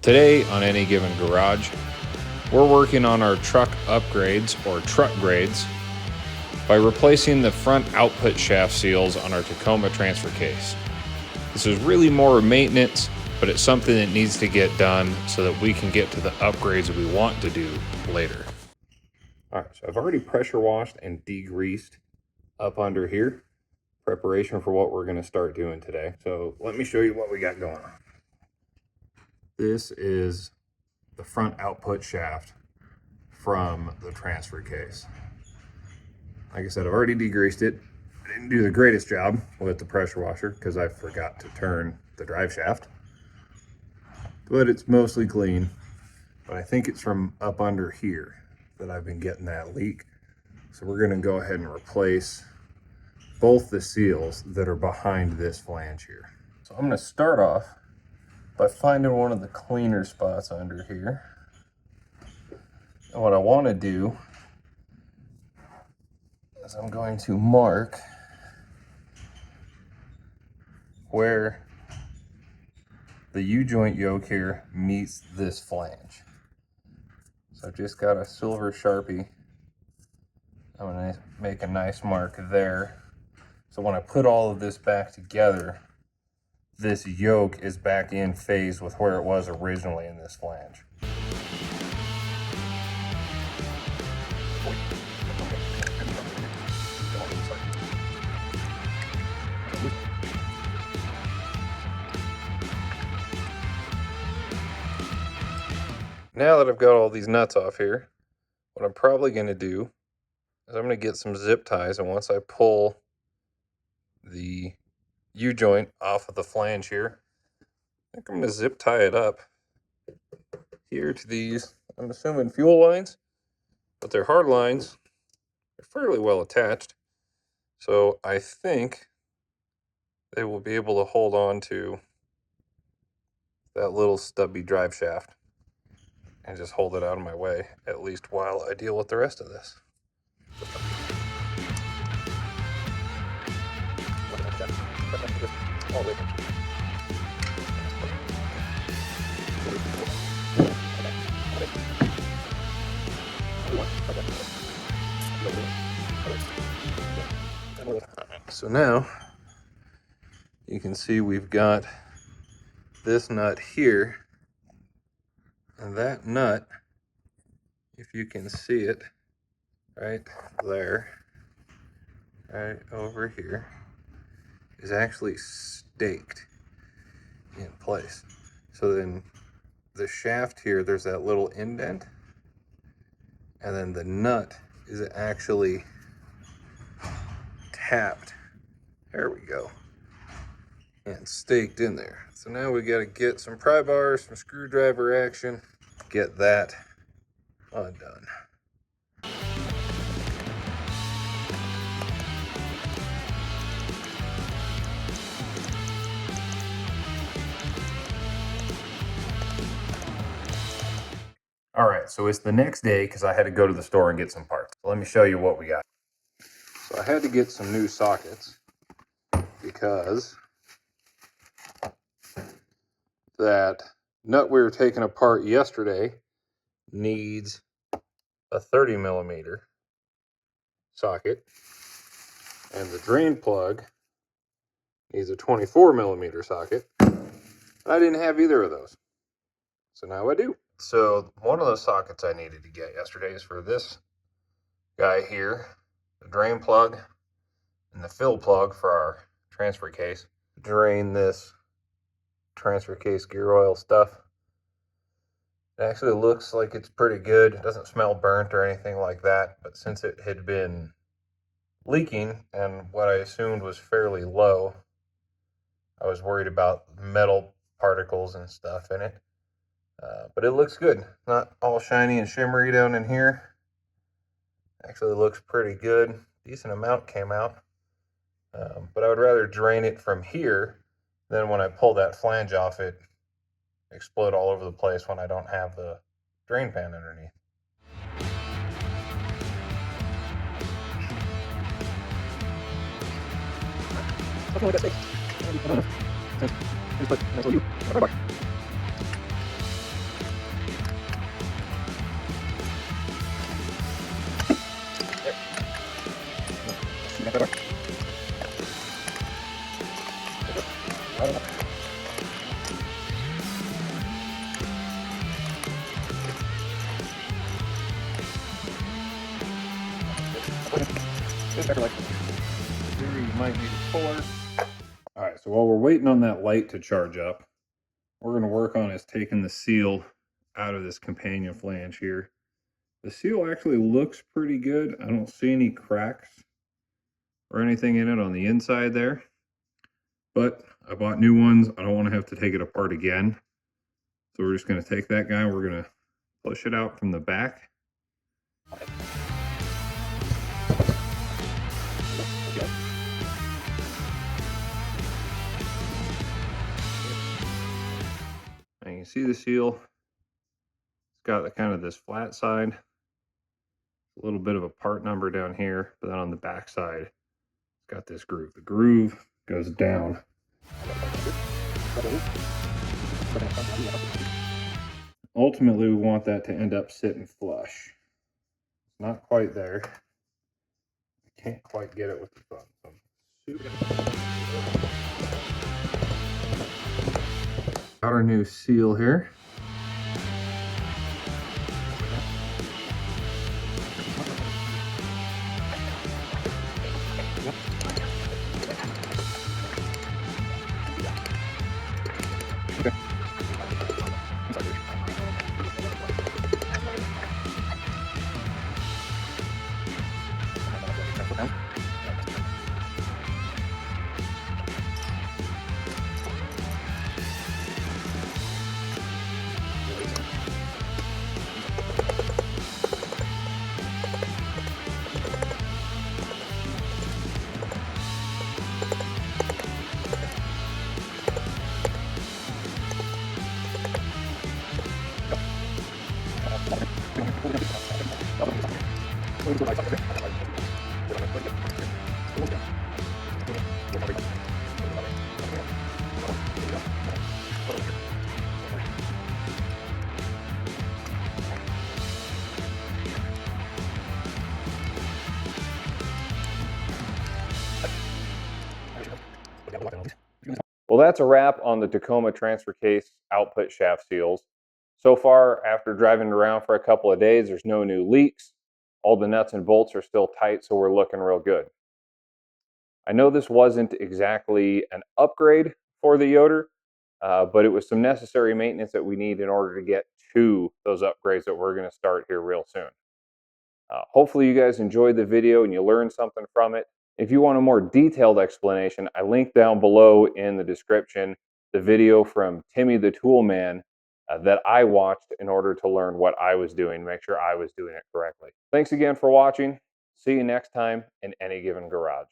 Today on Any Given Garage, we're working on our truck upgrades or truck grades by replacing the front output shaft seals on our Tacoma transfer case. This is really more maintenance, but it's something that needs to get done so that we can get to the upgrades we want to do later. All right, so I've already pressure washed and degreased up under here, preparation for what we're going to start doing today. So let me show you what we got going on. This is the front output shaft from the transfer case. Like I said, I've already degreased it. I didn't do the greatest job with the pressure washer because I forgot to turn the drive shaft, but it's mostly clean. But I think it's from up under here that I've been getting that leak. So we're going to go ahead and replace both the seals that are behind this flange here. So I'm going to start off by finding one of the cleaner spots under here. And what I want to do is I'm going to mark where the U-joint yoke here meets this flange. So I've just got a silver Sharpie. I'm going to make a nice mark there. So when I put all of this back together, this yoke is back in phase with where it was originally in this flange. Now that I've got all these nuts off here, what I'm probably going to do is I'm going to get some zip ties, and once I pull the U-joint off of the flange here, I think I'm going to zip tie it up here to these, I'm assuming fuel lines, but they're hard lines. They're fairly well attached, so I think they will be able to hold on to that little stubby drive shaft and just hold it out of my way, at least while I deal with the rest of this. So now you can see we've got this nut here, and that nut, if you can see it right there, right over here, is actually staked in place. So then the shaft here, there's that little indent, and then the nut is actually tapped. There we go. And staked in there. So now we got to get some Prybar, some screwdriver action, get that undone. All right, so it's the next day because I had to go to the store and get some parts. So let me show you what we got. So I had to get some new sockets because that nut we were taking apart yesterday needs a 30 millimeter socket, and the drain plug needs a 24 millimeter socket. I didn't have either of those, so now I do. So one of the sockets I needed to get yesterday is for this guy here, the drain plug and the fill plug for our transfer case. Drain this transfer case gear oil stuff. It actually looks like it's pretty good. It doesn't smell burnt or anything like that, but since it had been leaking and what I assumed was fairly low, I was worried about metal particles and stuff in it. But it looks good. Not all shiny and shimmery down in here. Actually looks pretty good. Decent amount came out. But I would rather drain it from here than when I pull that flange off it explode all over the place when I don't have the drain pan underneath. Here you might need a puller. All right, so while we're waiting on that light to charge up, we're going to work on is taking the seal out of this companion flange here. The seal actually looks pretty good. I don't see any cracks or anything in it on the inside there, but I bought new ones. I don't want to have to take it apart again. So we're just going to take that guy, we're going to push it out from the back. And you can see the seal. It's got the kind of this flat side, a little bit of a part number down here, but then on the back side, it's got this groove. The groove goes down. Ultimately, we want that to end up sitting flush. It's not quite there. I can't quite get it with the thumb. Got our new seal here. Well, that's a wrap on the Tacoma transfer case output shaft seals. So far, after driving around for a couple of days, there's no new leaks. All the nuts and bolts are still tight, so we're looking real good. I know this wasn't exactly an upgrade for the Yoter, but it was some necessary maintenance that we need in order to get to those upgrades that we're going to start here real soon. Hopefully you guys enjoyed the video and you learned something from it. If you want a more detailed explanation, I linked down below in the description the video from Timmy the Toolman that I watched in order to learn what I was doing, make sure I was doing it correctly. Thanks again for watching. See you next time in any given garage.